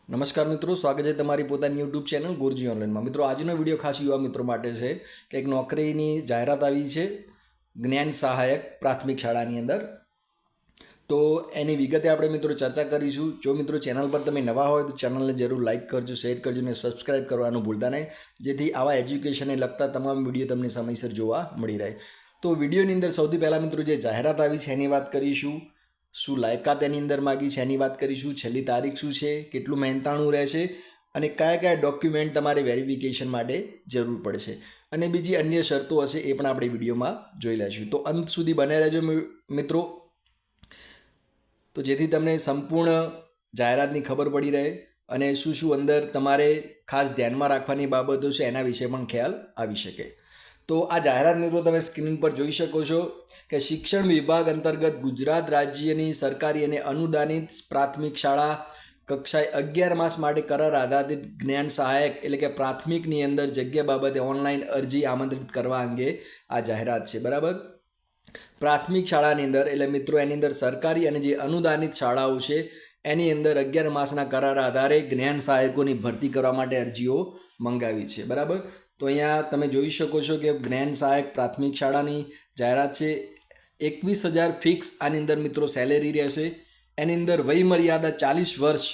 નમસ્કાર મિત્રો, સ્વાગત છે તમારી પોતાની યુટ્યુબ ચેનલ ગુરુજી ઓનલાઈનમાં। મિત્રો, આજનો વિડીયો ખાસ યુવા મિત્રો માટે છે કે એક નોકરીની જાહેરાત આવી છે જ્ઞાન સહાયક પ્રાથમિક શાળાની અંદર। તો એની વિગતે આપણે મિત્રો ચર્ચા કરીશું। જો મિત્રો ચેનલ પર તમે નવા હોય તો ચેનલને જરૂર લાઇક કરજો, શેર કરજો અને સબસ્ક્રાઇબ કરવાનું ભૂલતા નહીં, જેથી આવા એજ્યુકેશનને લગતા તમામ વિડીયો તમને સમયસર જોવા મળી રહે। તો વિડીયોની અંદર સૌથી પહેલાં મિત્રો જે જાહેરાત આવી છે એની વાત કરીશું। શું લાયકાત એની અંદર માગી છે એની વાત કરીશું। છેલ્લી તારીખ શું છે, કેટલું મહેનતાણું રહેશે અને કયા કયા ડોક્યુમેન્ટ તમારે વેરિફિકેશન માટે જરૂર પડશે અને બીજી અન્ય શરતો હશે એ પણ આપણે વિડીયોમાં જોઈ લઈશું। તો અંત સુધી બને રહેજો મિત્રો, તો જેથી તમને સંપૂર્ણ જાહેરાતની ખબર પડી રહે અને શું શું અંદર તમારે ખાસ ધ્યાનમાં રાખવાની બાબતો છે એના વિશે પણ ખ્યાલ આવી શકે। તો આ જાહેરાત મિત્રો તમે સ્ક્રીન પર જોઈ શકો છો કે શિક્ષણ વિભાગ અંતર્ગત ગુજરાત રાજ્યની સરકારી અને અનુદાનિત પ્રાથમિક શાળા કક્ષાએ 11 માસ માટે કરાર આધારિત જ્ઞાન સહાયક એટલે કે પ્રાથમિકની અંદર જગ્યા બાબતે ઓનલાઈન અરજી આમંત્રિત કરવા અંગે આ જાહેરાત છે, બરાબર। પ્રાથમિક શાળાની અંદર એટલે મિત્રો એની અંદર સરકારી અને જે અનુદાનિત શાળાઓ છે એની અંદર 11 માસના કરાર આધારે જ્ઞાન સહાયકોની ભરતી કરવા માટે અરજીઓ મંગાવી છે, બરાબર। તો અહીંયા તમે જોઈ શકો છો કે જ્ઞાન સહાયક પ્રાથમિક શાળાની જાહેરાત છે। 21,000 ફિક્સ આની અંદર મિત્રો સેલેરી રહેશે। એની અંદર વયમર્યાદા 40 વર્ષ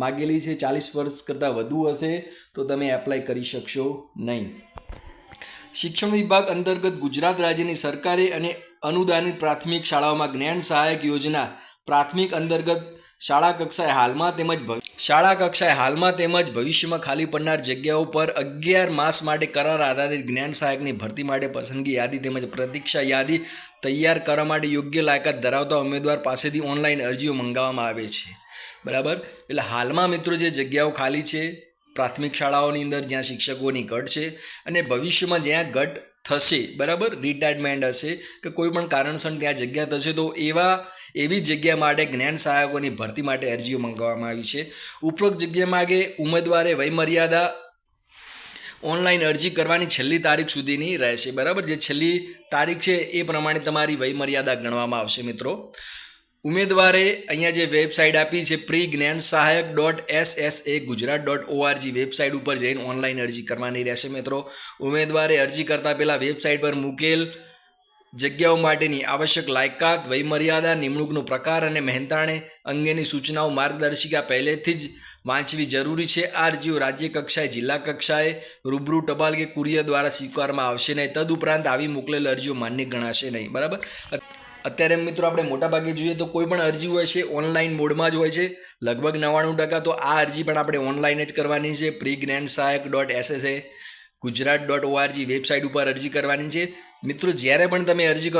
માગેલી છે। 40 વર્ષ કરતાં વધુ હશે તો તમે એપ્લાય કરી શકશો નહીં। શિક્ષણ વિભાગ અંતર્ગત ગુજરાત રાજ્યની સરકારી અને અનુદાનિત પ્રાથમિક શાળાઓમાં જ્ઞાન સહાયક યોજના પ્રાથમિક અંતર્ગત શાળા કક્ષાએ હાલમાં તેમજ ભવિષ્યમાં ખાલી પડનાર જગ્યાઓ પર 11 માસ માટે કરાર આધારિત જ્ઞાન સહાયકની ભરતી માટે પસંદગી યાદી તેમજ પ્રતીક્ષા યાદી તૈયાર કરવા માટે યોગ્ય લાયકાત ધરાવતા ઉમેદવાર પાસેથી ઓનલાઈન અરજીઓ મંગાવવામાં આવે છે, બરાબર। એટલે હાલમાં મિત્રો જે જગ્યાઓ ખાલી છે પ્રાથમિક શાળાઓની અંદર જ્યાં શિક્ષકોની ઘટ છે અને ભવિષ્યમાં જ્યાં ઘટ થશે, બરાબર, રિટાયરમેન્ટ હશે કે કોઈ પણ કારણસર ત્યાં જગ્યા થશે તો એવી જગ્યા માટે જ્ઞાન સહાયકોની ભરતી માટે અરજીઓ મંગાવવામાં આવી છે। ઉપરોક્ત જગ્યા માગે ઉમેદવારે વયમર્યાદા ઓનલાઈન અરજી કરવાની છેલ્લી તારીખ સુધીની રહેશે, બરાબર। જે છેલ્લી તારીખ છે એ પ્રમાણે તમારી વયમર્યાદા ગણવામાં આવશે મિત્રો। ઉમેદવારે અહીંયા જે વેબસાઇટ આપી છે pre-gnansahak.ssa.gujarat.org વેબસાઇટ ઉપર જઈને ઓનલાઈન અરજી કરવાની રહેશે મિત્રો। ઉમેદવારે અરજી કરતાં પહેલાં વેબસાઇટ પર મૂકેલ જગ્યાઓ માટેની આવશ્યક લાયકાત, વયમર્યાદા, નિમણૂકનો પ્રકાર અને મહેનતાણે અંગેની સૂચનાઓ માર્ગદર્શિકા પહેલેથી જ વાંચવી જરૂરી છે। આ અરજીઓ રાજ્ય કક્ષાએ, જિલ્લા કક્ષાએ રૂબરૂ ટપાલ કે કુરિયર દ્વારા સ્વીકારવામાં આવશે નહીં। તદુપરાંત આવી મોકલેલ અરજીઓ માન્ય ગણાશે નહીં, બરાબર। અત્યારે મિત્રો આપણે મોટાભાગે જોઈએ તો કોઈ પણ અરજી હોય છે ઓનલાઈન મોડમાં જ હોય છે, લગભગ 99%। તો આ અરજી પણ આપણે ઓનલાઈન જ કરવાની છે। pre-gnansahak.ssa.gujarat.org વેબસાઇટ ઉપર અરજી કરવાની છે મિત્રો। જ્યારે પણ તમે અરજી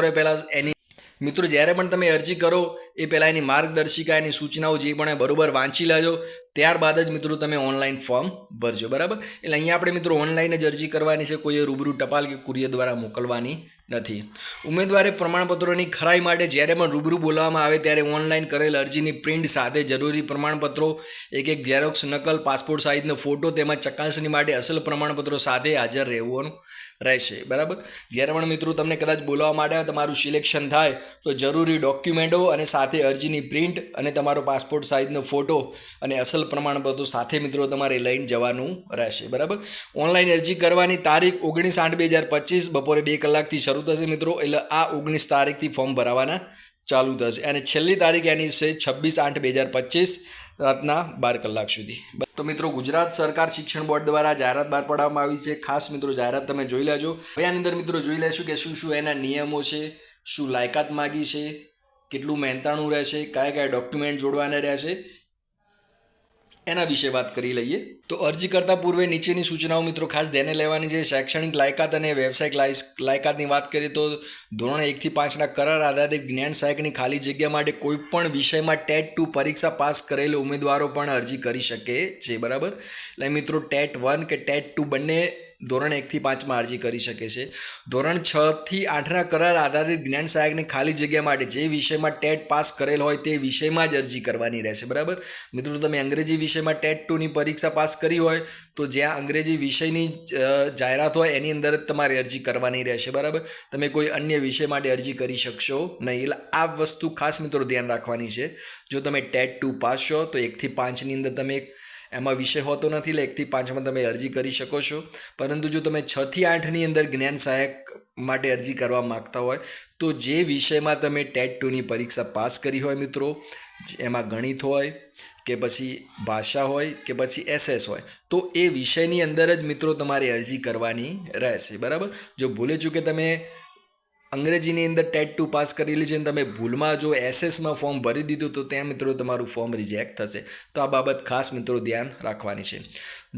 કરો એ પહેલાં એની માર્ગદર્શિકા, એની સૂચનાઓ જે પણ બરોબર વાંચી લેજો, ત્યારબાદ જ મિત્રો તમે ઓનલાઈન ફોર્મ ભરજો, બરાબર। એટલે અહીંયા આપણે મિત્રો ઓનલાઈન જ અરજી કરવાની છે, કોઈએ રૂબરૂ ટપાલ કે કુરિયર દ્વારા મોકલવાની નથી। ઉમેદવારે પ્રમાણપત્રોની ખરાઈ માટે જ્યારે પણ રૂબરૂ બોલાવવામાં આવે ત્યારે ઓનલાઈન કરેલ અરજીની પ્રિન્ટ સાથે જરૂરી પ્રમાણપત્રો, એક ઝેરોક્સ નકલ, પાસપોર્ટ સાઇઝનો ફોટો તેમજ ચકાસણી માટે અસલ પ્રમાણપત્રો સાથે હાજર રહેવાનું રહેશે, બરાબર। જ્યારે પણ મિત્રો તમને કદાચ બોલાવવા માટે તમારું સિલેક્શન થાય તો જરૂરી ડોક્યુમેન્ટો અને સાથે અરજીની પ્રિન્ટ અને તમારો પાસપોર્ટ સાઇઝનો ફોટો અને અસલ પ્રમાણપત્રો સાથે મિત્રો તમારે લઈને જવાનું રહેશે, બરાબર। ઓનલાઈન અરજી કરવાની તારીખ 19/8/2025 બપોરે 2 કલાકથી શરૂ થશે મિત્રો। એટલે આ 19 તારીખથી ફોર્મ ભરાવાના ચાલુ થશે અને છેલ્લી તારીખ એની છે 26/8/2025 રાતના 12 કલાક સુધી। તો મિત્રો ગુજરાત સરકાર શિક્ષણ બોર્ડ દ્વારા જાહેરાત બહાર પાડવામાં આવી છે। ખાસ મિત્રો જાહેરાત તમે જોઈ લેજો। હવે આની અંદર મિત્રો જોઈ લેશું કે શું શું એના નિયમો છે, શું લાયકાત માગી છે, કેટલું મહેનતાણું રહેશે, કયા કયા ડોક્યુમેન્ટ જોડવાના રહેશે એના વિશે વાત કરી લઈએ। તો અરજી કરતાં પૂર્વે નીચેની સૂચનાઓ મિત્રો ખાસ ધ્યાને લેવાની છે। શૈક્ષણિક લાયકાત અને વ્યવસાયિક લાયકાતની વાત કરીએ તો ધોરણ 1 થી 5ના કરાર આધારિત જ્ઞાન સહાયકની ખાલી જગ્યા માટે કોઈપણ વિષયમાં ટેટ 2 પરીક્ષા પાસ કરેલા ઉમેદવારો પણ અરજી કરી શકે છે, બરાબર। એટલે મિત્રો ટેટ 1 કે ટેટ 2 બંને ધોરણ 1 થી 5માં અરજી કરી શકે છે। ધોરણ 6 થી 8ના કરાર આધારિત જ્ઞાન સહાયકની ખાલી જગ્યા માટે જે વિષયમાં ટેટ પાસ કરેલ હોય તે વિષયમાં જ અરજી કરવાની રહેશે, બરાબર। મિત્રો તમે અંગ્રેજી વિષયમાં ટેટ 2ની પરીક્ષા પાસ કરી હોય તો જ્યાં અંગ્રેજી વિષયની જાહેરાત હોય એની અંદર જ તમારે અરજી કરવાની રહેશે, બરાબર। તમે કોઈ અન્ય વિષય માટે અરજી કરી શકશો નહીં। એટલે આ વસ્તુ ખાસ મિત્રો ધ્યાન રાખવાની છે। જો તમે ટેટ 2 પાસ છો તો 1 થી 5ની અંદર તમે એમાં વિષય હોતો નથી, એટલે 1 થી 5માં તમે અરજી કરી શકો છો. પરંતુ જો તમે 6 થી 8ની અંદર જ્ઞાન સહાયક માટે અરજી કરવા માગતા હોય તો જે વિષયમાં તમે ટેટ 2ની પરીક્ષા પાસ કરી હોય મિત્રો, એમાં ગણિત હોય કે પછી ભાષા હોય કે પછી SS હોય, તો એ વિષયની અંદર જ મિત્રો તમારે અરજી કરવાની રહેશે. બરાબર. જો ભૂલે ચૂકે તમે અંગ્રેજીની અંદર ટેટ 2 પાસ કરેલી છે અને તમે ભૂલમાં જો SS માં ફોર્મ ભરી દીધું તો ત્યાં મિત્રો તમારું ફોર્મ રિજેક્ટ થશે. તો આ બાબત ખાસ મિત્રો ધ્યાન રાખવાની છે.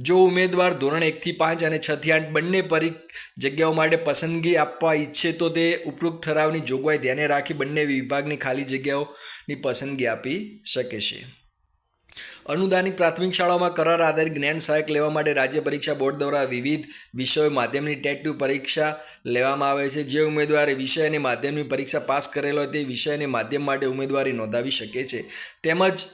જો ઉમેદવાર ધોરણ 1 થી 5 અને 6 થી 8 બંને જગ્યાઓ માટે પસંદગી આપવા ઈચ્છે તો તે ઉપરોક્ત ઠરાવની જોગવાઈ ધ્યાને રાખી બંને વિભાગની ખાલી જગ્યાઓની પસંદગી આપી શકે છે. અનુદાનિત પ્રાથમિક શાળાઓમાં કરાર આધારિત જ્ઞાન સહાયક લેવા માટે રાજ્ય પરીક્ષા બોર્ડ દ્વારા વિવિધ વિષયો માધ્યમની ટેટ 2 પરીક્ષા લેવામાં આવે છે. જે ઉમેદવારે વિષય અને માધ્યમની પરીક્ષા પાસ કરેલો હોય તે વિષય અને માધ્યમ માટે ઉમેદવારી નોંધાવી શકે છે. તેમજ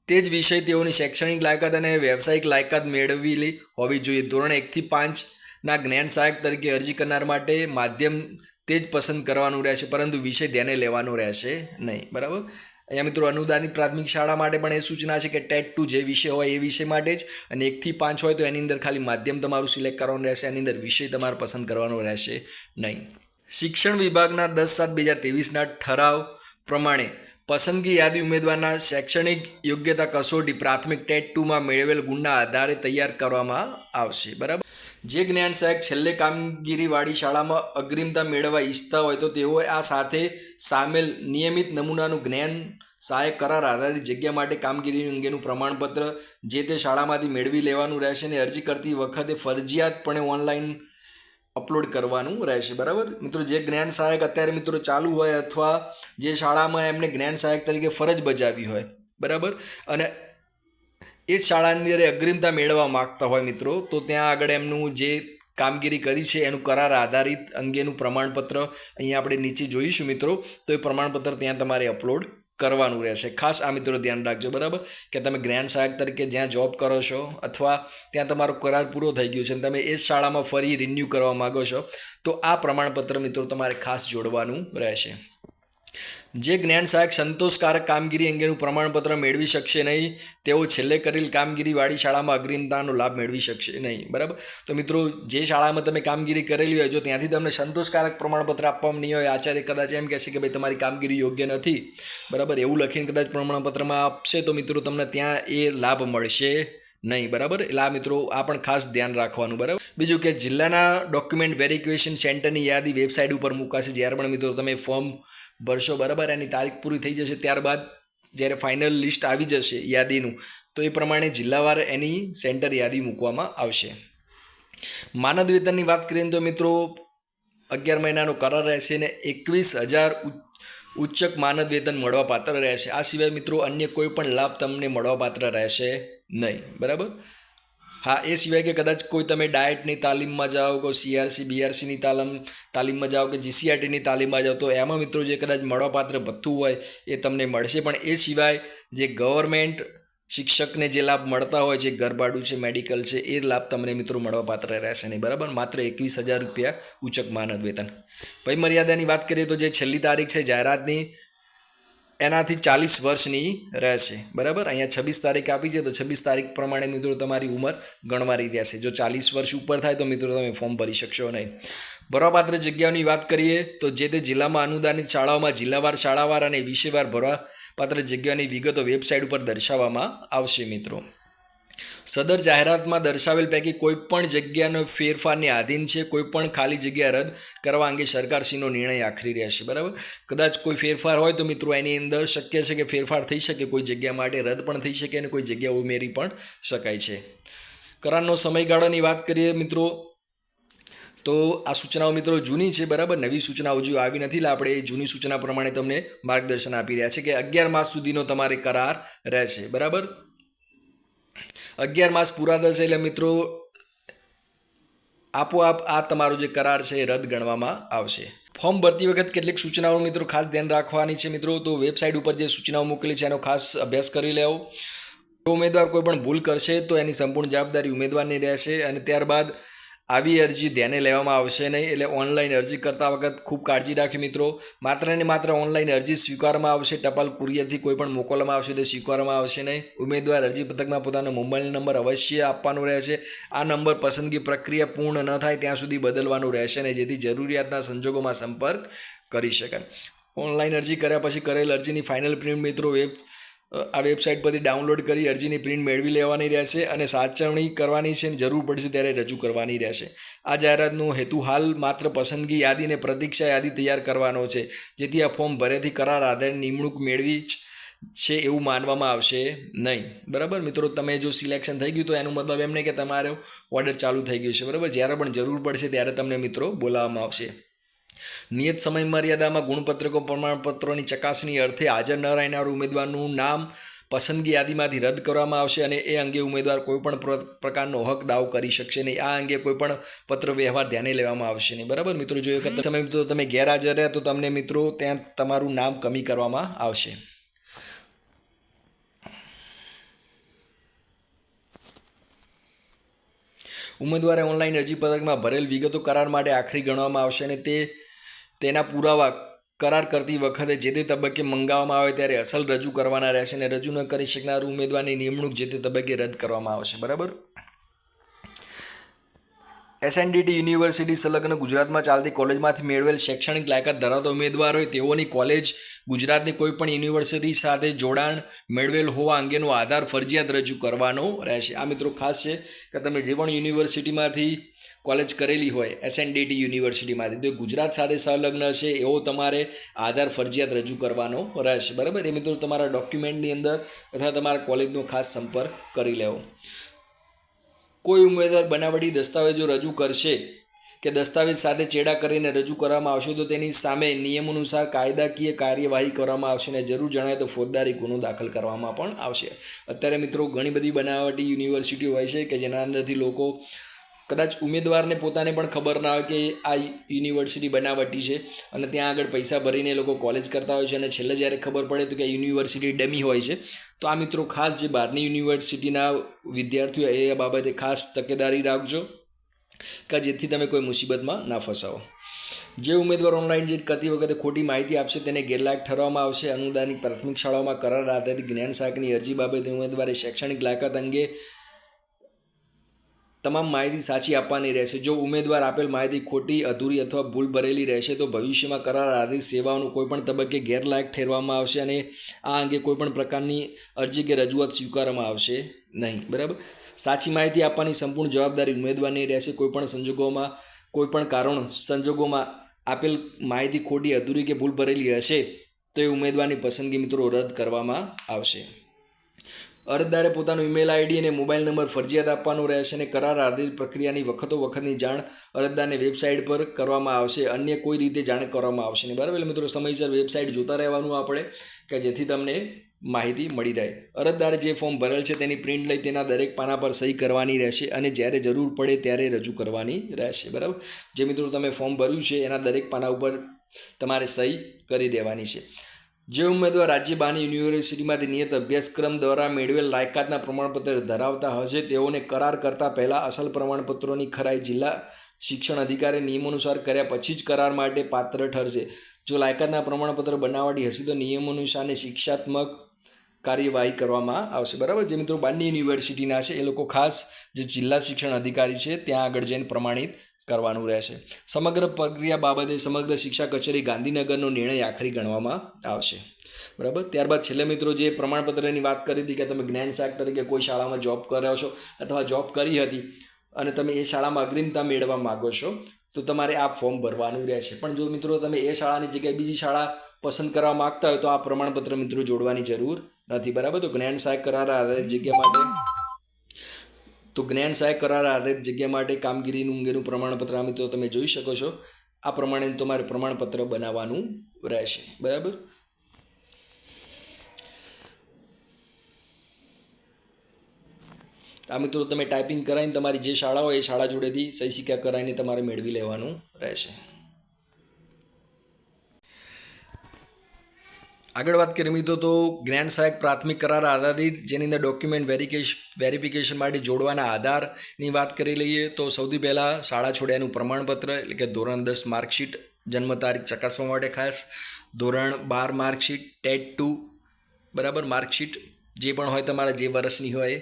તે જ વિષય તેઓની શૈક્ષણિક લાયકાત અને વ્યવસાયિક લાયકાત મેળવેલી હોવી જોઈએ. ધોરણ 1 થી 5ના જ્ઞાન સહાયક તરીકે અરજી કરનાર માટે માધ્યમ તે જ પસંદ કરવાનું રહેશે, પરંતુ વિષય ધ્યાને લેવાનો રહેશે નહીં. બરાબર. અહીંયા મિત્રો અનુદાનિત પ્રાથમિક શાળા માટે પણ એ સૂચના છે કે ટેટ 2 જે વિષય હોય એ વિષય માટે જ, અને 1 થી 5 હોય તો એની અંદર ખાલી માધ્યમ તમારું સિલેક્ટ કરવાનું રહેશે, એની અંદર વિષય તમારે પસંદ કરવાનો રહેશે નહીં. શિક્ષણ વિભાગના 10/7/2023ના ઠરાવ પ્રમાણે પસંદગી યાદી ઉમેદવારના શૈક્ષણિક યોગ્યતા કસોટી પ્રાથમિક ટેટ 2માં મેળવેલ ગુણના આધારે તૈયાર કરવામાં આવશે. બરાબર. જે જ્ઞાન સહાયક છેલ્લે કામગીરીવાળી શાળામાં અગ્રિમતા મેળવવા ઈચ્છતા હોય તો તેઓએ આ સાથે સામેલ નિયમિત નમૂનાનું જ્ઞાન સહાયક કરાર આધારિત જગ્યા માટે કામગીરી અંગેનું પ્રમાણપત્ર જે તે શાળામાંથી મેળવી લેવાનું રહેશે અને અરજી કરતી વખતે ફરજિયાતપણે ઓનલાઈન અપલોડ કરવાનું રહેશે. બરાબર. મિત્રો જે જ્ઞાન સહાયક અત્યારે મિત્રો ચાલુ હોય અથવા જે શાળામાં એમને જ્ઞાન સહાયક તરીકે ફરજ બજાવી હોય, બરાબર, અને એ શાળાની અંદર અગ્રિમતા મેળવવા માગતા હોય મિત્રો, તો ત્યાં આગળ એમનું જે કામગીરી કરી છે એનું કરાર આધારિત અંગેનું પ્રમાણપત્ર અહીંયા આપણે નીચે જોઈશું મિત્રો, તો એ પ્રમાણપત્ર ત્યાં તમારે અપલોડ કરવાનું રહેશે. ખાસ આ મિત્રો ધ્યાન રાખજો. બરાબર. કે તમે જ્ઞાન સહાયક તરીકે જ્યાં જોબ કરો છો અથવા ત્યાં તમારો કરાર પૂરો થઈ ગયો છે અને તમે એ જ શાળામાં ફરી રિન્યૂ કરવા માગો છો તો આ પ્રમાણપત્ર મિત્રો તમારે ખાસ જોડવાનું રહેશે. જે જ્ઞાન સહાયક સંતોષકારક કામગીરી અંગેનું પ્રમાણપત્ર મેળવી શકશે નહીં તેઓ છેલ્લે કરેલ કામગીરીવાળી શાળામાં અગ્રિમતાનો લાભ મેળવી શકશે નહીં. બરાબર. તો મિત્રો જે શાળામાં તમે કામગીરી કરેલી હોય, જો ત્યાંથી તમને સંતોષકારક પ્રમાણપત્ર આપવામાં નહીં હોય, આચાર્ય કદાચ એમ કહેશે કે ભાઈ તમારી કામગીરી યોગ્ય નથી, બરાબર, એવું લખીને કદાચ પ્રમાણપત્રમાં આપશે તો મિત્રો તમને ત્યાં એ લાભ મળશે નહીં. બરાબર. એટલે આ મિત્રો આ પણ ખાસ ધ્યાન રાખવાનું. બરાબર. બીજું કે જિલ્લાના ડોક્યુમેન્ટ વેરિફિકેશન સેન્ટરની યાદી વેબસાઇટ ઉપર મૂકાશે. જ્યારે પણ મિત્રો તમે ફોર્મ ભરશો, બરાબર, એની તારીખ પૂરી થઈ જશે ત્યારબાદ જ્યારે ફાઇનલ લિસ્ટ આવી જશે યાદીનું, તો એ પ્રમાણે જિલ્લાવાર એની સેન્ટર યાદી મૂકવામાં આવશે. માનદ વેતનની વાત કરીએ તો મિત્રો 11 મહિનાનો કરાર રહેશે અને 21,000 ઉચ્ચક માનદ વેતન મળવાપાત્ર રહેશે. આ સિવાય મિત્રો અન્ય કોઈ પણ લાભ તમને મળવાપાત્ર રહેશે નહીં. બરાબર. હા, એ સિવાય કે કદાચ કોઈ તમે ડાયટની તાલીમમાં જાઓ, કોઈ CRC BRCની તાલીમમાં જાઓ કે GCRTની તાલીમમાં જાઓ તો એમાં મિત્રો જે કદાચ મળવાપાત્ર ભથ્થું હોય એ તમને મળશે. પણ એ સિવાય જે ગવર્મેન્ટ શિક્ષકને જે લાભ મળતા હોય છે, ઘરભાડું છે, મેડિકલ છે, એ લાભ તમને મિત્રો મળવાપાત્ર રહેશે નહીં. બરાબર. માત્ર 21,000 રૂપિયા ઉચ્ચક માનદ વેતન. વય મર્યાદાની વાત કરીએ તો જે છેલ્લી તારીખ છે જાહેરાતની એનાથી 40 વર્ષની રહેશે. બરાબર. અહીંયા 26 તારીખ આપી છે તો 26 તારીખ પ્રમાણે મિત્રો તમારી ઉંમર ગણવાની રહેશે. જો 40 વર્ષ ઉપર થાય તો મિત્રો તમે ફોર્મ ભરી શકશો નહીં. ભરવાપાત્ર જગ્યાઓની વાત કરીએ તો જે તે જિલ્લામાં અનુદાનિત શાળાઓમાં જિલ્લાવાર, શાળાવાર અને વિષયવાર ભરવાપાત્ર જગ્યાની વિગતો વેબસાઇટ ઉપર દર્શાવવામાં આવશે. મિત્રો સદર જાહેરાતમાં દર્શાવેલ પૈકી કોઈપણ જગ્યાનો ફેરફારની આધીન છે. કોઈપણ ખાલી જગ્યા રદ કરવા અંગે સરકારશ્રીનો નિર્ણય આખરી રહેશે. બરાબર. કદાચ કોઈ ફેરફાર હોય તો મિત્રો એની અંદર શક્ય છે કે ફેરફાર થઈ શકે, કોઈ જગ્યા માટે રદ પણ થઈ શકે અને કોઈ જગ્યા ઉમેરી પણ શકાય છે. કરારનો સમયગાળાની વાત કરીએ મિત્રો તો આ સૂચનાઓ મિત્રો જૂની છે. બરાબર. નવી સૂચનાઓ હજુ આવી નથી, એટલે આપણે એ જૂની સૂચના પ્રમાણે તમને માર્ગદર્શન આપી રહ્યા છે કે 11 માસ સુધીનો તમારે કરાર રહેશે. બરાબર. 11 માસ પૂરા થશે એટલે મિત્રો આપોઆપ આ તમારો જે કરાર છે એ રદ ગણવામાં આવશે. ફોર્મ ભરતી વખત કેટલીક સૂચનાઓ મિત્રો ખાસ ધ્યાન રાખવાની છે મિત્રો. તો વેબસાઇટ ઉપર જે સૂચનાઓ મોકલી છે એનો ખાસ અભ્યાસ કરી લેવો. જો ઉમેદવાર કોઈ પણ ભૂલ કરશે તો એની સંપૂર્ણ જવાબદારી ઉમેદવારની રહેશે અને ત્યારબાદ આવી અરજી ધ્યાને લેવામાં આવશે નહીં. એટલે ઓનલાઈન અરજી કરતા વખત ખૂબ કાળજી રાખી મિત્રો. માત્ર ને માત્ર ઓનલાઈન અરજી સ્વીકારવામાં આવશે. ટપાલ કુરિયરથી કોઈ પણ મોકલવામાં આવશે તે સ્વીકારવામાં આવશે નહીં. ઉમેદવાર અરજી પત્રકમાં પોતાનો મોબાઈલ નંબર અવશ્ય આપવાનો રહેશે. આ નંબર પસંદગી પ્રક્રિયા પૂર્ણ ન થાય ત્યાં સુધી બદલવાનું રહેશે નહીં, જેથી જરૂરિયાતના સંજોગોમાં સંપર્ક કરી શકાય. ઓનલાઈન અરજી કર્યા પછી કરેલ અરજીની ફાઇનલ પ્રિન્ટ મિત્રો આ વેબસાઇટ પરથી ડાઉનલોડ કરી અરજીની પ્રિન્ટ મેળવી લેવાની રહેશે અને સાચવણી કરવાની છે. જરૂર પડશે ત્યારે રજૂ કરવાની રહેશે. આ જાહેરાતનો હેતુ હાલ માત્ર પસંદગી યાદી અને પ્રતીક્ષા યાદી તૈયાર કરવાનો છે, જેથી આ ફોર્મ ભરેથી કરાર આધારે નિમણૂક મેળવી છે એવું માનવામાં આવશે નહીં. બરાબર મિત્રો, તમે જો સિલેક્શન થઈ ગયું તો એનું મતલબ એમ નહીં કે તમારો ઓર્ડર ચાલુ થઈ ગયું છે. બરાબર, જ્યારે પણ જરૂર પડશે ત્યારે તમને મિત્રો બોલાવવામાં આવશે. નિયત સમય મર્યાદામાં ગુણપત્રકો પ્રમાણપત્રોની ચકાસણી અર્થે હાજર ન રહેનાર ઉમેદવારનું નામ પસંદગી યાદીમાંથી રદ કરવામાં આવશે અને એ અંગે ઉમેદવાર કોઈપણ પ્રકારનો હક દાવો કરી શકશે નહીં. આ અંગે કોઈપણ પત્ર વ્યવહાર ધ્યાને લેવામાં આવશે નહીં. બરાબર મિત્રો, જો એક સમય મિત્રો તમે ગેરહાજર રહ્યા તો તમને મિત્રો ત્યાં તમારું નામ કમી કરવામાં આવશે. ઉમેદવારે ઓનલાઈન અરજી પત્રકમાં ભરેલ વિગતો કરાર માટે આખરી ગણવામાં આવશે અને તેના પુરાવા કરાર કરતી વખતે જે તે તબક્કે મંગાવવામાં આવે ત્યારે અસલ રજૂ કરવાના રહેશે અને રજૂ ન કરી શકનાર ઉમેદવારની નિમણૂક જે તે તબક્કે રદ કરવામાં આવશે. બરાબર, SNDT યુનિવર્સિટી સંલગ્ન ગુજરાતમાં ચાલતી કોલેજમાંથી મેળવેલ શૈક્ષણિક લાયકાત ધરાવતા ઉમેદવાર હોય તેઓની કોલેજ ગુજરાતની કોઈપણ યુનિવર્સિટી સાથે જોડાણ મેળવેલ હોવા અંગેનો આધાર ફરજિયાત રજૂ કરવાનો રહેશે. આ મિત્રો ખાસ છે કે તમે જે પણ યુનિવર્સિટીમાંથી કોલેજ કરેલી હોય SNDT યુનિવર્સિટીમાંથી તો ગુજરાત સાથે સંલગ્ન છે એવો તમારે આધાર ફરજિયાત રજૂ કરવાનો રહેશે. બરાબર, એ મિત્રો તમારા ડોક્યુમેન્ટની અંદર અથવા તમારા કોલેજનો ખાસ સંપર્ક કરી લેવો. કોઈ ઉમેદવાર બનાવટી દસ્તાવેજો રજૂ કરશે કે દસ્તાવેજ સાથે ચેડા કરીને રજૂ કરવામાં આવશે તો તેની સામે નિયમ અનુસાર કાયદાકીય કાર્યવાહી કરવામાં આવશે અને જરૂર જણાય તો ફોજદારી ગુનો દાખલ કરવામાં પણ આવશે. અત્યારે મિત્રો ઘણી બધી બનાવટી યુનિવર્સિટીઓ હોય છે કે જેના અંદરથી લોકો કદાચ ઉમેદવારને પોતાને પણ ખબર ના હોય કે આ યુનિવર્સિટી બનાવટી છે અને ત્યાં આગળ પૈસા ભરીને એ લોકો કોલેજ કરતા હોય છે અને છેલ્લે જ્યારે ખબર પડે તો કે યુનિવર્સિટી ડમી હોય છે. તો આ મિત્રો ખાસ જે બહારની યુનિવર્સિટીના વિદ્યાર્થીઓ એ બાબતે ખાસ તકેદારી રાખજો કે જેથી તમે કોઈ મુસીબતમાં ના ફસાવો. જે ઉમેદવાર ઓનલાઈન જે કરતી વખતે ખોટી માહિતી આપશે તેને ગેરલાયક ઠરવામાં આવશે. અનુદાનિત પ્રાથમિક શાળાઓમાં કરાર આધારિત જ્ઞાન શાખાની અરજી બાબતે ઉમેદવારે શૈક્ષણિક લાયકાત અંગે તમામ માહિતી સાચી આપવાની રહેશે. જો ઉમેદવાર આપેલ માહિતી ખોટી, અધૂરી અથવા ભૂલ ભરેલી રહેશે તો ભવિષ્યમાં કરાર આધારિત સેવાઓનું કોઈપણ તબક્કે ગેરલાયક ઠેરવામાં આવશે અને આ અંગે કોઈપણ પ્રકારની અરજી કે રજૂઆત સ્વીકારવામાં આવશે નહીં. બરાબર, સાચી માહિતી આપવાની સંપૂર્ણ જવાબદારી ઉમેદવારની રહેશે. કોઈપણ સંજોગોમાં કોઈપણ સંજોગોમાં આપેલ માહિતી ખોટી, અધૂરી કે ભૂલ ભરેલી હશે તો એ ઉમેદવારની પસંદગી મિત્રો રદ કરવામાં આવશે. અરજદારે પોતાનું ઈમેલ આઈડી અને મોબાઈલ નંબર ફરજિયાત આપવાનો રહેશે અને કરાર આધારિત પ્રક્રિયાની વખતની જાણ અરજદારને વેબસાઇટ પર કરવામાં આવશે. અન્ય કોઈ રીતે જાણ કરવામાં આવશે નહીં. બરાબર, મિત્રો સમયસર વેબસાઇટ જોતા રહેવાનું આપણે કે જેથી તમને માહિતી મળી રહે. અરજદારે જે ફોર્મ ભરેલ છે તેની પ્રિન્ટ લઈ તેના દરેક પાના પર સહી કરવાની રહેશે અને જ્યારે જરૂર પડે ત્યારે રજૂ કરવાની રહેશે. બરાબર, જે મિત્રો તમે ફોર્મ ભર્યું છે એના દરેક પાના ઉપર તમારે સહી કરી દેવાની છે. જે ઉમેદવાર રાજ્ય બહારની યુનિવર્સિટીમાંથી નિયત અભ્યાસક્રમ દ્વારા મેળવેલ લાયકાતના પ્રમાણપત્ર ધરાવતા હશે તેઓને કરાર કરતાં પહેલાં અસલ પ્રમાણપત્રોની ખરાઈ જિલ્લા શિક્ષણ અધિકારી નિયમાનુસાર કર્યા પછી જ કરાર માટે પાત્ર ઠરશે. જો લાયકાતના પ્રમાણપત્ર બનાવટી હશે તો નિયમાનુસારની શિક્ષાત્મક કાર્યવાહી કરવામાં આવશે. બરાબર, જે મિત્રો બહારની યુનિવર્સિટીના છે એ લોકો ખાસ જે જિલ્લા શિક્ષણ અધિકારી છે ત્યાં આગળ જઈને પ્રમાણિત કરવાનું રહેશે. સમગ્ર પ્રક્રિયા બાબતે સમગ્ર શિક્ષા કચેરી ગાંધીનગરનો નિર્ણય આખરી ગણવામાં આવશે. બરાબર, ત્યારબાદ છેલ્લે મિત્રો જે પ્રમાણપત્રની વાત કરી હતી કે તમે જ્ઞાન શાખ તરીકે કોઈ શાળામાં જોબ કર્યો છો અથવા જોબ કરી હતી અને તમે એ શાળામાં અગ્રિમતા મેળવવા માગો છો તો તમારે આ ફોર્મ ભરવાનું રહેશે. પણ જો મિત્રો તમે એ શાળાની જગ્યાએ બીજી શાળા પસંદ કરવા માગતા હોય તો આ પ્રમાણપત્ર મિત્રો જોડવાની જરૂર નથી. બરાબર, તો જ્ઞાન સહાયક કરાર આધારિત જગ્યા માટે કામગીરીનું અંગેનું પ્રમાણપત્ર આ મિત્રો તમે જોઈ શકો છો. આ પ્રમાણે તમારે પ્રમાણપત્ર બનાવવાનું રહેશે. બરાબર, આ મિત્રો તમે ટાઈપિંગ કરાવીને તમારી જે શાળા હોય એ શાળા જોડેથી સહી સિક્કા કરાવીને તમારે મેળવી લેવાનું રહેશે. આગળ વાત કરીએ મિત્રો તો જ્ઞાન સહાયક પ્રાથમિક કરાર આધારિત જેની અંદર ડોક્યુમેન્ટ વેરિફિકેશન માટે જોડવાના આધારની વાત કરી લઈએ તો સૌથી પહેલાં શાળા છોડ્યાનું પ્રમાણપત્ર એટલે કે ધોરણ 10 માર્કશીટ જન્મ તારીખ ચકાસવા માટે ખાસ, ધોરણ 12 માર્કશીટ, ટેટ 2 બરાબર માર્કશીટ જે પણ હોય તમારા જે વર્ષની હોય.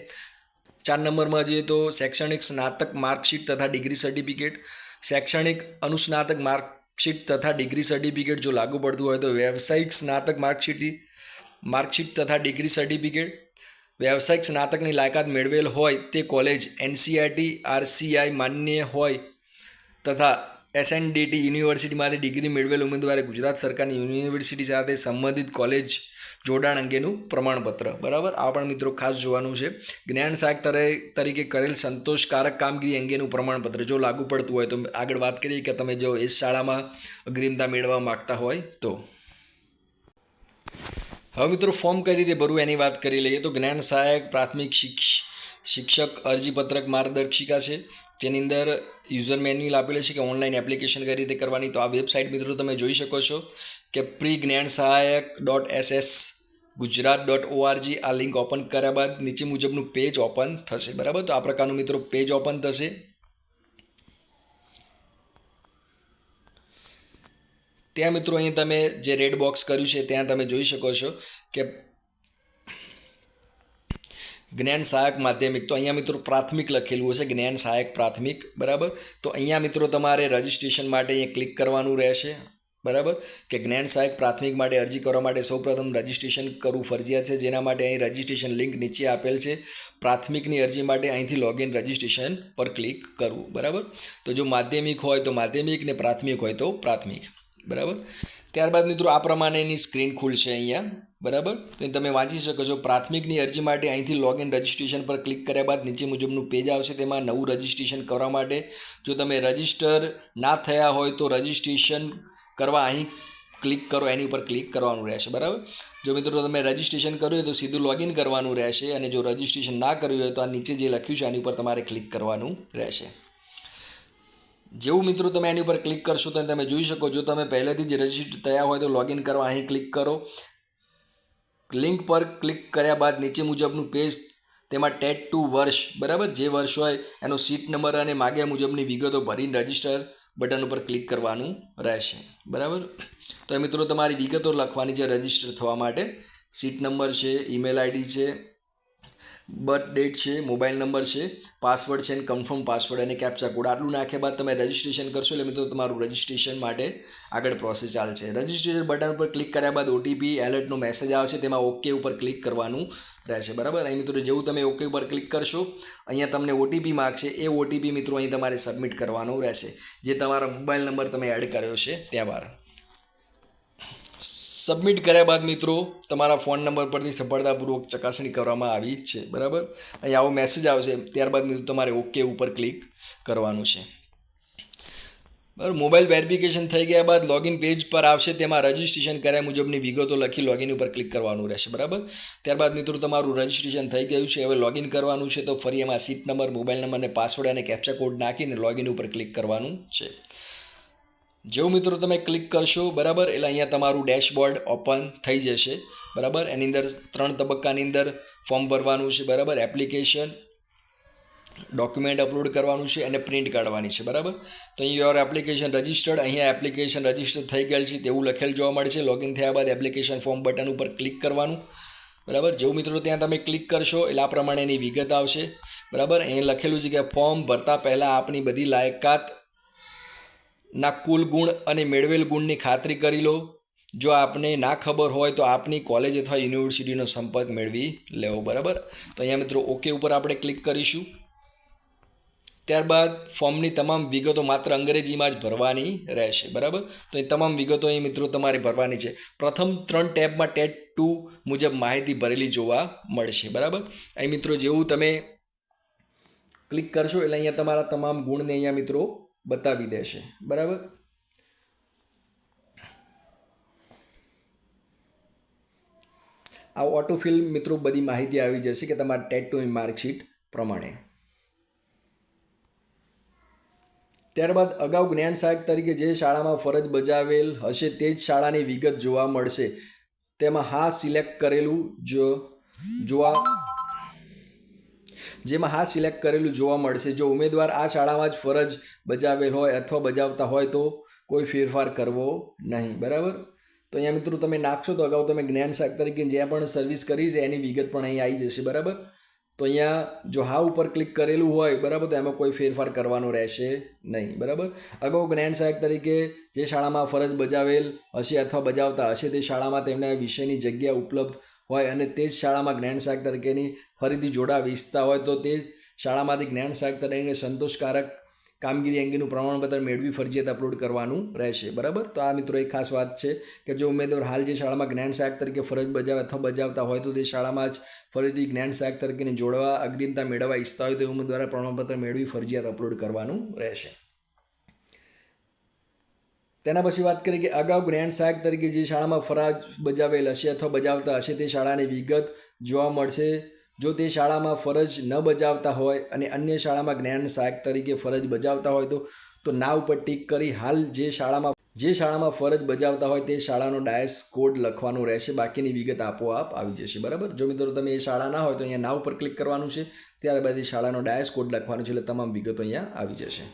4 નંબરમાં જોઈએ તો શૈક્ષણિક સ્નાતક માર્કશીટ તથા ડિગ્રી સર્ટિફિકેટ, શૈક્ષણિક અનુસ્નાતક માર્કશીટ તથા ડિગ્રી સર્ટિફિકેટ જો લાગુ પડતું હોય તો વ્યવસાયિક સ્નાતક માર્કશીટ તથા ડિગ્રી સર્ટિફિકેટ, વ્યવસાયિક સ્નાતકની લાયકાત મેળવેલ હોય તે કોલેજ NCERT RCI માન્ય હોય તથા SNDT યુનિવર્સિટીમાંથી ડિગ્રી મેળવેલ ઉમેદવારે ગુજરાત સરકારની યુનિવર્સિટી સાથે સંબંધિત કોલેજ જોડાણ અંગેનું પ્રમાણપત્ર. બરાબર, આ પણ મિત્રો ખાસ જોવાનું છે. જ્ઞાન સહાયક તરીકે કરેલ સંતોષકારક કામગીરી અંગેનું પ્રમાણપત્ર જો લાગુ પડતું હોય તો આગળ વાત કરીએ કે તમે જો એ શાળામાં અગ્રિમતા મેળવવા માગતા હોય તો. હવે મિત્રો ફોર્મ કઈ રીતે ભરવું એની વાત કરી લઈએ તો જ્ઞાન સહાયક પ્રાથમિક શિક્ષક અરજીપત્રક માર્ગદર્શિકા છે જેની અંદર યુઝર મેન્યુઅલ આપેલું છે કે ઓનલાઈન એપ્લિકેશન કઈ રીતે કરવાની. તો આ વેબસાઇટ મિત્રો તમે જોઈ શકો છો કે pre-જ્ઞાનસહાયક.ss ગુજરાત.org. આ લિંક ઓપન કર્યા બાદ નીચે મુજબનું પેજ ઓપન થશે. બરાબર, તો આ પ્રકારનું મિત્રો પેજ ઓપન થશે. ત્યાં મિત્રો અહીં તમે જે રેડ બોક્સ કર્યું છે ત્યાં તમે જોઈ શકો છો કે જ્ઞાન સહાયક માધ્યમિક, તો અહીંયા મિત્રો પ્રાથમિક લખેલું હશે જ્ઞાન સહાયક પ્રાથમિક. બરાબર, તો અહીંયા મિત્રો તમારે રજિસ્ટ્રેશન માટે અહીંયા ક્લિક કરવાનું રહેશે. બરાબર, કે જ્ઞાન સહાયક પ્રાથમિક માટે અરજી કરવા માટે સૌપ્રથમ રજિસ્ટ્રેશન કરવું ફરજિયાત છે, જેના માટે અહીં રજિસ્ટ્રેશન લિંક નીચે આપેલ છે. પ્રાથમિકની અરજી માટે અહીંથી લોગિન રજિસ્ટ્રેશન પર ક્લિક કરવું. બરાબર, તો જો માધ્યમિક હોય તો માધ્યમિક ને પ્રાથમિક હોય તો પ્રાથમિક. બરાબર, ત્યારબાદ મિત્રો આ પ્રમાણેની સ્ક્રીન ખુલશે અહીંયા. બરાબર, તો તમે વાંચી શકો છો. પ્રાથમિકની અરજી માટે અહીંથી લોગિન રજિસ્ટ્રેશન પર ક્લિક કર્યા બાદ નીચે મુજબનું પેજ આવશે. તેમાં નવું રજિસ્ટ્રેશન કરવા માટે જો તમે રજિસ્ટર ના થયા હોય તો રજિસ્ટ્રેશન કરવા અહીં ક્લિક કરો, એની ઉપર ક્લિક કરવાનું રહેશે. બરાબર, જો મિત્રો તમે રજિસ્ટ્રેશન કર્યું હોય તો સીધું લોગિન કરવાનું રહેશે, અને જો રજિસ્ટ્રેશન ના કર્યું હોય તો આ નીચે જે લખ્યું છે એની ઉપર તમારે ક્લિક કરવાનું રહેશે. જેવું મિત્રો તમે એની ઉપર ક્લિક કરશો તો તમે જોઈ શકો, જો તમે પહેલેથી જ રજિસ્ટર થયા હોય તો લોગિન કરવા અહીં ક્લિક કરો. લિંક પર ક્લિક કર્યા બાદ નીચે મુજબનું પેજ, તેમાં ટેટ 2 વર્ષ, બરાબર જે વર્ષ હોય એનો સીટ નંબર અને માગ્યા મુજબની વિગતો ભરીને રજિસ્ટર બટન ઉપર ક્લિક કરવાનું રહેશે. બરાબર, તો એ મિત્રો તમારી વિગતો લખવાની છે રજિસ્ટર થવા માટે. સીટ નંબર છે, ઈમેલ આઈડી છે, બર્થ ડેટ છે, મોબાઈલ નંબર છે, પાસવર્ડ છે, અને કન્ફર્મ પાસવર્ડ અને કેપ્ચા કોડ. આટલું નાખ્યા બાદ તમે રજિસ્ટ્રેશન કરશો એટલે મિત્રો તમારું રજિસ્ટ્રેશન માટે આગળ પ્રોસેસ ચાલશે. રજિસ્ટ્રેશન બટન પર ક્લિક કર્યા બાદ OTP એલર્ટનો મેસેજ આવશે, તેમાં ઓકે ઉપર ક્લિક કરવાનું રહેશે. બરાબર, અહીં મિત્રો જેવું તમે ઓકે ઉપર ક્લિક કરશો અહીંયા તમને OTP માગશે. એ OTP મિત્રો અહીં તમારે સબમિટ કરવાનો રહેશે, જે તમારા મોબાઈલ નંબર તમે એડ કર્યો છે ત્યાં બાર. સબમિટ કર્યા બાદ મિત્રો તમારા ફોન નંબર પરથી સફળતાપૂર્વક ચકાસણી કરવામાં આવી છે. બરાબર, અહીં આવો મેસેજ આવશે. ત્યારબાદ મિત્રો તમારે ઓકે ઉપર ક્લિક કરવાનું છે. બરાબર, મોબાઈલ વેરિફિકેશન થઈ ગયા બાદ લોગિન પેજ પર આવશે, તેમાં રજિસ્ટ્રેશન કર્યા મુજબની વિગતો લખી લોગિન ઉપર ક્લિક કરવાનું રહેશે. બરાબર, ત્યારબાદ મિત્રો તમારું રજિસ્ટ્રેશન થઈ ગયું છે. હવે લોગિન કરવાનું છે, તો ફરી એમાં સીટ નંબર, મોબાઈલ નંબર અને પાસવર્ડ અને કેપ્ચા કોડ નાખીને લોગિન ઉપર ક્લિક કરવાનું છે. જેવું મિત્રો તમે ક્લિક કરશો, બરાબર, એટલે અહીંયા તમારું ડેશબોર્ડ ઓપન થઈ જશે. બરાબર, એની અંદર 3 તબક્કાની અંદર ફોર્મ ભરવાનું છે. બરાબર, એપ્લિકેશન, ડોક્યુમેન્ટ અપલોડ કરવાનું છે અને પ્રિન્ટ કાઢવાની છે. બરાબર, તો અહીં યોર એપ્લિકેશન રજિસ્ટર્ડ, અહીંયા એપ્લિકેશન રજિસ્ટર થઈ ગયેલ છે તેવું લખેલ જોવા મળે છે. લોગિન થયા બાદ એપ્લિકેશન ફોર્મ બટન ઉપર ક્લિક કરવાનું. બરાબર, જેવું મિત્રો ત્યાં તમે ક્લિક કરશો એટલે આ પ્રમાણેની વિગત આવશે. બરાબર, અહીં લખેલું છે કે ફોર્મ ભરતા પહેલાં આપની બધી લાયકાત ના કુલ ગુણ અને મેળવેલ ગુણની ખાતરી કરી લો. જો આપને ના ખબર હોય તો આપની કોલેજ અથવા યુનિવર્સિટીનો સંપર્ક મેળવી લેવો. બરાબર, તો અહીંયા મિત્રો ઓકે ઉપર આપણે ક્લિક કરીશું. ત્યારબાદ ફોર્મની તમામ વિગતો માત્ર અંગ્રેજીમાં જ ભરવાની રહેશે. બરાબર, તો એ તમામ વિગતો અહીં મિત્રો તમારે ભરવાની છે. પ્રથમ 3 ટેબમાં ટેટ 2 મુજબ માહિતી ભરેલી જોવા મળશે. બરાબર, અહીં મિત્રો જેવું તમે ક્લિક કરશો એટલે અહીંયા તમારા તમામ ગુણને અહીંયા મિત્રો બતાવી દેશે. બરાબર, આ ઓટોફિલ મિત્રો બધી માહિતી આવી જશે કે તમારા ટેટ 2ની માર્કશીટ પ્રમાણે. ત્યારબાદ અગાઉ જ્ઞાન સહાયક તરીકે જે શાળામાં ફરજ બજાવેલ હશે તે જ શાળાની વિગત જોવા મળશે. તેમાં હા સિલેક્ટ કરેલું સિલેક્ટ કરેલું જોવા મળશે. જો ઉમેદવાર આ શાળામાં જ ફરજ બજાવેલ હોય અથવા બજાવતા હોય તો કોઈ ફેરફાર કરવો નહીં. બરાબર, તો અહીંયા મિત્રો તમે નાખશો તો અગાઉ તમે જ્ઞાન સહાયક તરીકે જ્યાં પણ સર્વિસ કરી છે એની વિગત પણ અહીં આવી જશે. બરાબર, તો અહીંયા જો હા ઉપર ક્લિક કરેલું હોય બરાબર તો એમાં કોઈ ફેરફાર કરવાનો રહેશે નહીં. બરાબર, અગાઉ જ્ઞાન સહાયક તરીકે જે શાળામાં ફરજ બજાવેલ હશે અથવા બજાવતા હશે તે શાળામાં તેમના વિષયની જગ્યા ઉપલબ્ધ હોય અને તે જ શાળામાં જ્ઞાન સહાયક તરીકેની ફરીથી જોડાવા ઈચ્છતા હોય તો તે શાળામાંથી જ્ઞાન સહાયક તરીકે સંતોષકારક કામગીરી અંગેનું પ્રમાણપત્ર મેળવી ફરજિયાત અપલોડ કરવાનું રહેશે. બરાબર, તો આ મિત્રો એક ખાસ વાત છે કે જો ઉમેદવાર હાલ જે શાળામાં જ્ઞાન સહાયક તરીકે ફરજ બજાવે અથવા બજાવતા હોય તો તે શાળામાં જ ફરીથી જ્ઞાન સહાયક તરીકેને જોડવા અગ્રિમતા મેળવવા ઈચ્છતા હોય તો ઉમેદવારે પ્રમાણપત્ર મેળવી ફરજિયાત અપલોડ કરવાનું રહેશે. તેના પછી વાત કરીએ કે અગાઉ જ્ઞાન સહાયક તરીકે જે શાળામાં ફરજ બજાવેલ હશે અથવા બજાવતા હશે તે શાળાની વિગત જોવા મળશે. જો તે શાળામાં ફરજ ન બજાવતા હોય અને અન્ય શાળામાં જ્ઞાન સહાયક તરીકે ફરજ બજાવતા હોય તો ના ઉપર ટીક કરી હાલ જે શાળામાં ફરજ બજાવતા હોય તે શાળાનો ડાયસ કોડ લખવાનું રહેશે. બાકીની વિગત આપોઆપ આવી જશે. બરાબર, જો મિત્રો તમે એ શાળા ના હોય તો અહીંયા ના ઉપર ક્લિક કરવાનું છે, ત્યારબાદ એ શાળાનો ડાયસ કોડ લખવાનું છે, એટલે તમામ વિગતો અહીંયા આવી જશે.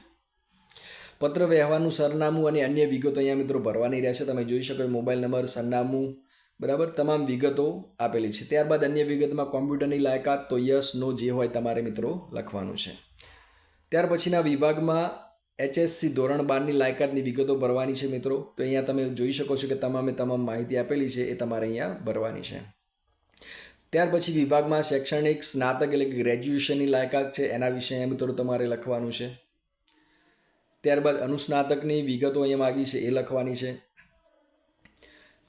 પત્ર વ્યવહારનું સરનામું અને અન્ય વિગતો અહીંયા મિત્રો ભરવાની રહેશે. તમે જોઈ શકો મોબાઈલ નંબર, સરનામું, બરાબર, તમામ વિગતો આપેલી છે. ત્યારબાદ અન્ય વિગતમાં કોમ્પ્યુટરની લાયકાત તો યસ નો જે હોય તમારે મિત્રો લખવાનું છે. ત્યાર પછીના વિભાગમાં HSC ધોરણ 12ની લાયકાતની વિગતો ભરવાની છે મિત્રો. તો અહીંયા તમે જોઈ શકો છો કે તમામ માહિતી આપેલી છે એ તમારે અહીંયા ભરવાની છે. ત્યાર પછી વિભાગમાં શૈક્ષણિક સ્નાતક એટલે કે ગ્રેજ્યુએશનની લાયકાત છે એના વિશે અહીંયા મિત્રો તમારે લખવાનું છે. ત્યારબાદ અનુસ્નાતકની વિગતો અહીંયા માગી છે એ લખવાની છે.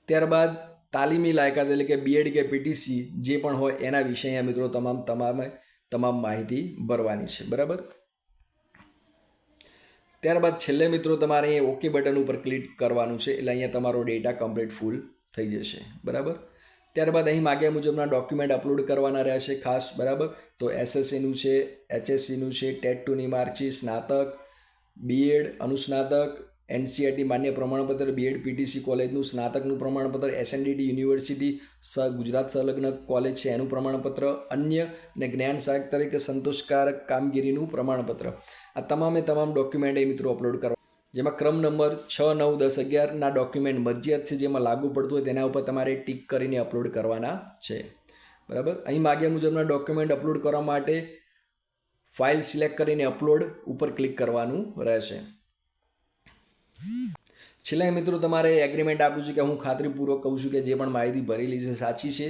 ત્યારબાદ તાલીમી લાયકાત એટલે કે BEd કે PTC જે પણ હોય એના વિશે અહીંયા મિત્રો તમામ માહિતી ભરવાની છે. બરાબર, ત્યારબાદ છેલ્લે મિત્રો તમારે અહીંયા ઓકે બટન ઉપર ક્લિક કરવાનું છે, એટલે અહીંયા તમારો ડેટા કમ્પ્લીટ ફૂલ થઈ જશે. બરાબર, ત્યારબાદ અહીં માગ્યા મુજબના ડોક્યુમેન્ટ અપલોડ કરવાના રહેશે ખાસ. બરાબર, તો SSCનું છે, HSCનું છે, TET 2ની માર્કશીટ, સ્નાતક, BEd, અનુસ્નાતક, NCERT માન્ય પ્રમાણપત્ર, BEd PTC કોલેજનું સ્નાતકનું પ્રમાણપત્ર, SNDT યુનિવર્સિટી ગુજરાત સંલગ્ન કોલેજ છે એનું પ્રમાણપત્ર, અન્ય અને જ્ઞાન સહાયક તરીકે સંતોષકારક કામગીરીનું પ્રમાણપત્ર, આ તમામ ડોક્યુમેન્ટ એ મિત્રો અપલોડ કરવા, જેમાં ક્રમ નંબર 6, 9, 10, 11ના ડોક્યુમેન્ટ મરજિયાત છે, જેમાં લાગુ પડતું હોય તેના ઉપર તમારે ટીક કરીને અપલોડ કરવાના છે. બરાબર, અહીં માગ્યા મુજબના ડોક્યુમેન્ટ અપલોડ કરવા માટે ફાઇલ સિલેક્ટ કરીને અપલોડ ઉપર ક્લિક કરવાનું રહેશે. છેલ્લા મિત્રો તમારે એગ્રીમેન્ટ આપ્યું છે કે હું ખાતરીપૂર્વક કહું છું કે જે પણ માહિતી ભરેલી છે સાચી છે,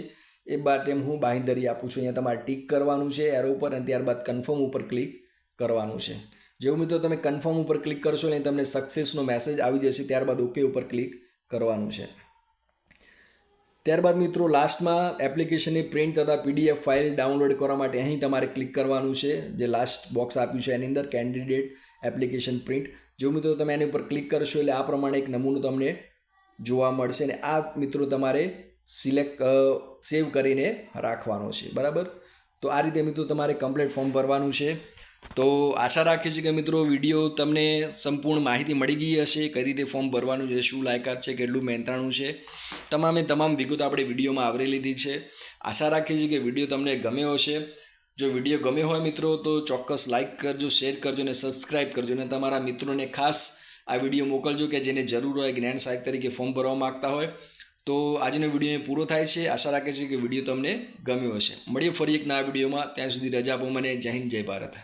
એ માટે હું બાંયધરી આપું છું. અહીંયા તમારે ટીક કરવાનું છે એરો ઉપર અને ત્યારબાદ કન્ફર્મ ઉપર ક્લિક કરવાનું છે. જેવું મિત્રો તમે કન્ફર્મ ઉપર ક્લિક કરશો એટલે તમને સક્સેસનો મેસેજ આવી જશે. ત્યારબાદ ઓકે ઉપર ક્લિક કરવાનું છે. ત્યારબાદ મિત્રો લાસ્ટમાં એપ્લિકેશનની પ્રિન્ટ તથા PDF ફાઇલ ડાઉનલોડ કરવા માટે અહીં તમારે ક્લિક કરવાનું છે. જે લાસ્ટ બોક્સ આપ્યું છે એની અંદર કેન્ડિડેટ એપ્લિકેશન પ્રિન્ટ, જો મિત્રો તમે એની ઉપર ક્લિક કરશો એટલે આ પ્રમાણે એક નમૂનો તમને જોવા મળશે અને આ મિત્રો તમારે સેવ કરીને રાખવાનો છે. બરાબર, તો આ રીતે મિત્રો તમારે કમ્પ્લીટ ફોર્મ ભરવાનું છે. તો આશા રાખીએ છીએ કે મિત્રો વિડીયો તમને સંપૂર્ણ માહિતી મળી ગઈ હશે. કઈ રીતે ફોર્મ ભરવાનું છે, શું લાયકાત છે, કેટલું મહેનતાણું છે, તમામ વિગતો આપણે વિડીયોમાં આવરી લીધી છે. આશા રાખીએ છીએ કે વિડીયો તમને ગમ્યો હશે. જો વિડીયો ગમ્યો હોય મિત્રો તો ચોક્કસ લાઇક કરજો, શેર કરજો અને સબસ્ક્રાઇબ કરજો અને તમારા મિત્રોને ખાસ આ વિડીયો મોકલજો કે જેને જરૂર હોય જ્ઞાન સહાયક તરીકે ફોર્મ ભરવા માગતા હોય. તો આજનો વિડીયો પૂરો થાય છે. આશા રાખે છે કે વિડીયો તમને ગમ્યો હશે. મળીએ ફરી એક નવા વિડીયોમાં. ત્યાં સુધી રજા આપો મને. જય હિન્દ, જય ભારત.